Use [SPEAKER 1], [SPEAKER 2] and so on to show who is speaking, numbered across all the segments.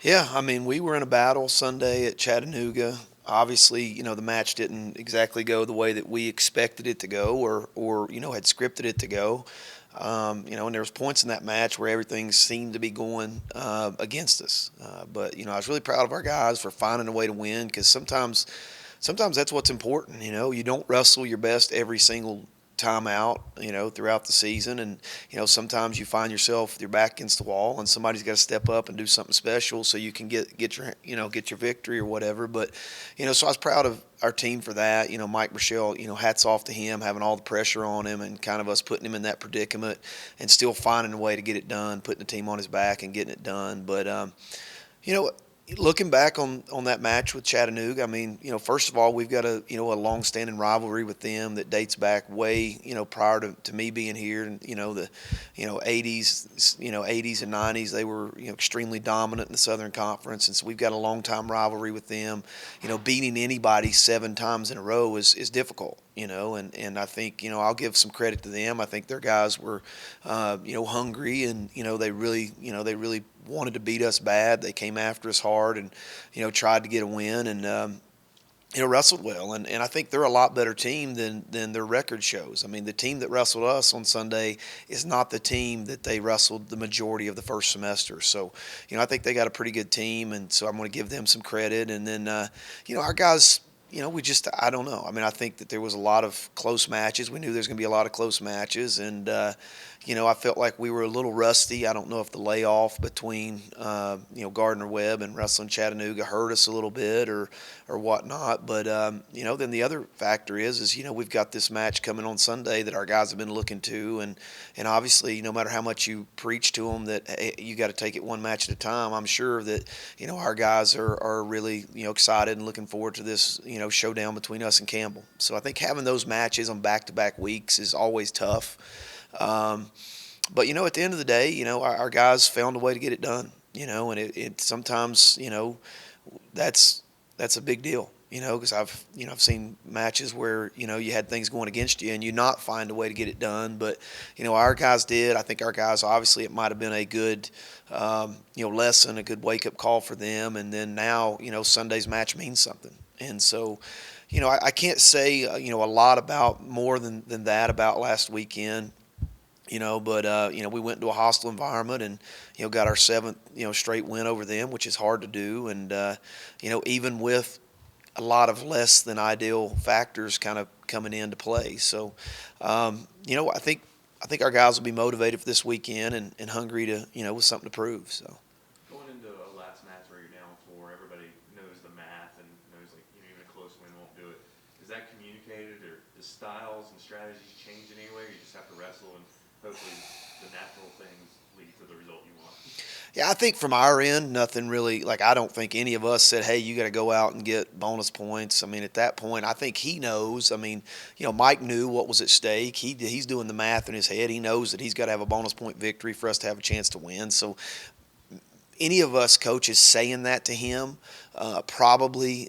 [SPEAKER 1] Yeah, I mean, we were in a battle Sunday at Chattanooga. Obviously, the match didn't exactly go the way that we expected it to go, or had scripted it to go. And there was points in that match where everything seemed to be going against us. But I was really proud of our guys for finding a way to win because sometimes that's what's important. You don't wrestle your best every single time out, throughout the season. And, sometimes you find yourself with your back against the wall and somebody's got to step up and do something special so you can get your victory or whatever. But so I was proud of our team for that. Mike Rochelle, hats off to him, having all the pressure on him and kind of us putting him in that predicament and still finding a way to get it done, putting the team on his back and getting it done. But you know, looking back on that match with Chattanooga, I mean, first of all, we've got a long-standing rivalry with them that dates back way, prior to me being here. And the 80s and 90s, they were extremely dominant in the Southern Conference, and so we've got a long-time rivalry with them. Beating anybody 7 times in a row is difficult. And I think I'll give some credit to them. I think their guys were hungry, and they really wanted to beat us bad. They came after us hard and tried to get a win, and wrestled well. And I think they're a lot better team than their record shows. I mean, the team that wrestled us on Sunday is not the team that they wrestled the majority of the first semester. So I think they got a pretty good team, and so I'm going to give them some credit. And then our guys, I don't know. I mean, I think that there was a lot of close matches. We knew there's going to be a lot of close matches, and I felt like we were a little rusty. I don't know if the layoff between Gardner Webb and Wrestling Chattanooga hurt us a little bit or whatnot. But then the other factor is we've got this match coming on Sunday that our guys have been looking to, and obviously no matter how much you preach to them that hey, you got to take it one match at a time, I'm sure that our guys are really excited and looking forward to this showdown between us and Campbell. So I think having those matches on back-to-back weeks is always tough. But at the end of the day, our guys found a way to get it done. And it sometimes that's a big deal. Because I've seen matches where you had things going against you and you not find a way to get it done. But our guys did. I think our guys, obviously it might have been a good lesson, a good wake up call for them. And then now Sunday's match means something. And so I can't say a lot about more than that about last weekend. But we went into a hostile environment and got our seventh straight win over them, which is hard to do. And even with a lot of less than ideal factors kind of coming into play. So I think our guys will be motivated for this weekend and hungry to with something to prove. So.
[SPEAKER 2] Going into a last match where you're down four, everybody knows the math and knows even a close win won't do it. Is that communicated, or does styles and strategies change in any way? Or you just have to wrestle and hopefully the natural things lead to the result you want?
[SPEAKER 1] Yeah, I think from our end, nothing really. I don't think any of us said, "Hey, you got to go out and get bonus points." I mean, at that point, I think he knows. I mean, Mike knew what was at stake. He's doing the math in his head. He knows that he's got to have a bonus point victory for us to have a chance to win. So, any of us coaches saying that to him probably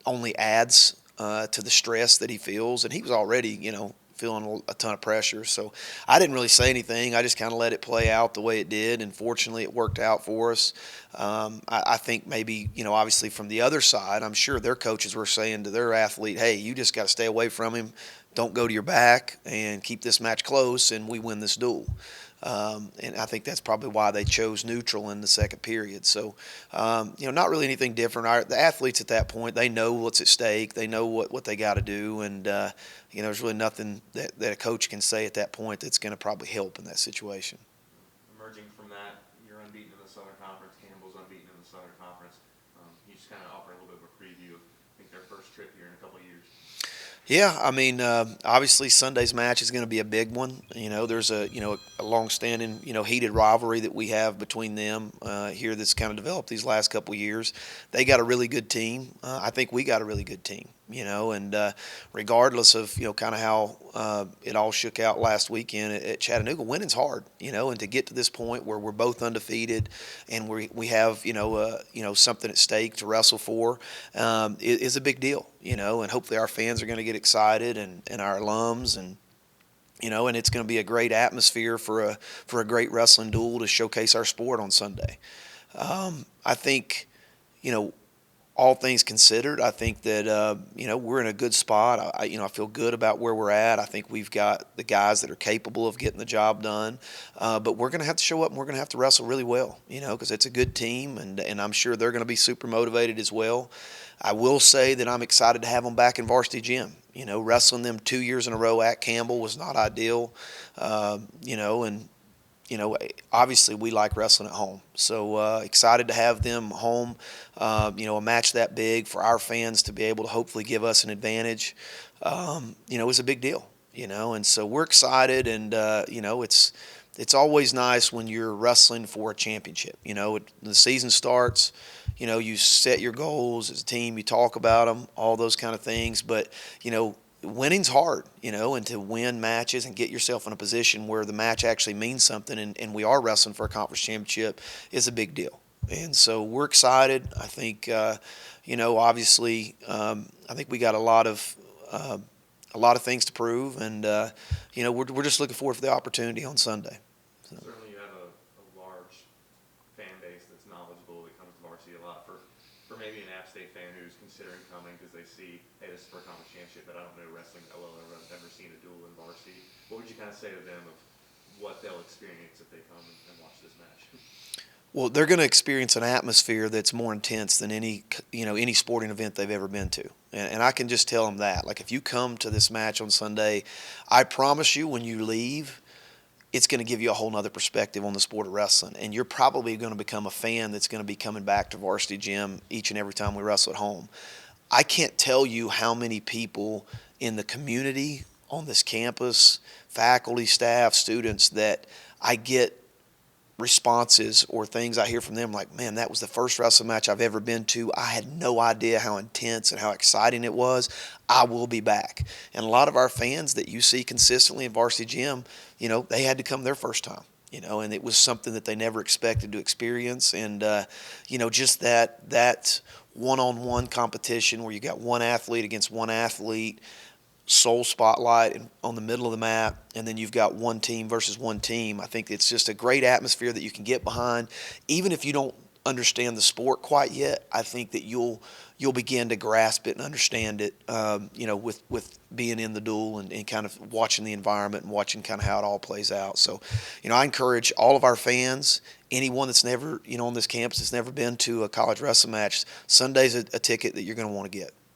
[SPEAKER 1] only adds to the stress that he feels, and he was already, feeling a ton of pressure. So I didn't really say anything. I just kind of let it play out the way it did, and fortunately it worked out for us. I think maybe, obviously from the other side, I'm sure their coaches were saying to their athlete, hey, you just got to stay away from him. Don't go to your back and keep this match close, and we win this duel. And I think that's probably why they chose neutral in the second period. So, not really anything different. The athletes at that point, they know what's at stake. They know what they got to do. And, there's really nothing that a coach can say at that point that's going to probably help in that situation.
[SPEAKER 2] Emerging from that, you're unbeaten in the Southern Conference. Campbell's unbeaten in the Southern Conference. You just kind of offer a little bit of a preview of, I think, their first trip here in a couple of years.
[SPEAKER 1] Yeah, I mean, obviously Sunday's match is going to be a big one. There's a long-standing, heated rivalry that we have between them here that's kind of developed these last couple of years. They got a really good team. I think we got a really good team. And regardless of, kind of how it all shook out last weekend at Chattanooga, winning's hard, and to get to this point where we're both undefeated and we have, something at stake to wrestle for is a big deal, and hopefully our fans are going to get excited and our alums and it's going to be a great atmosphere for a great wrestling duel to showcase our sport on Sunday. I think, you know, all things considered, I think that we're in a good spot. I feel good about where we're at. I think we've got the guys that are capable of getting the job done. But we're going to have to show up and we're going to have to wrestle really well, because it's a good team, and I'm sure they're going to be super motivated as well. I will say that I'm excited to have them back in varsity gym. Wrestling them 2 years in a row at Campbell was not ideal. And obviously we like wrestling at home. So excited to have them home. A match that big for our fans to be able to hopefully give us an advantage, is a big deal. And so we're excited, and it's always nice when you're wrestling for a championship. The season starts. You set your goals as a team. You talk about them, all those kind of things. But winning's hard, and to win matches and get yourself in a position where the match actually means something, and we are wrestling for a conference championship, is a big deal. And so we're excited. I think, obviously, I think we got a lot of things to prove, and we're just looking forward for the opportunity on Sunday. So.
[SPEAKER 2] Certainly, you have a large fan base that's knowledgeable that comes to varsity a lot. For maybe an App State fan who's considering coming because they see, hey, this is for a conference championship, but I don't know wrestling that well, or I've never seen a duel in varsity. What would you kind of say to them of what they'll experience if they come and watch this match?
[SPEAKER 1] Well, they're going to experience an atmosphere that's more intense than any sporting event they've ever been to. And I can just tell them that. Like, if you come to this match on Sunday, I promise you when you leave, it's going to give you a whole nother perspective on the sport of wrestling. And you're probably going to become a fan that's going to be coming back to varsity gym each and every time we wrestle at home. I can't tell you how many people in the community on this campus, faculty, staff, students, that I get responses or things I hear from them like, man, that was the first wrestling match I've ever been to. I had no idea how intense and how exciting it was. I will be back. And a lot of our fans that you see consistently in varsity gym, they had to come their first time, and it was something that they never expected to experience. And, just that one-on-one competition where you got one athlete against one athlete, sole spotlight on the middle of the map, and then you've got one team versus one team. I think it's just a great atmosphere that you can get behind. Even if you don't understand the sport quite yet, I think that you'll begin to grasp it and understand it, with being in the duel and kind of watching the environment and watching kind of how it all plays out. So, I encourage all of our fans, anyone that's never, on this campus that's never been to a college wrestling match, Sunday's a ticket that you're going to want to get.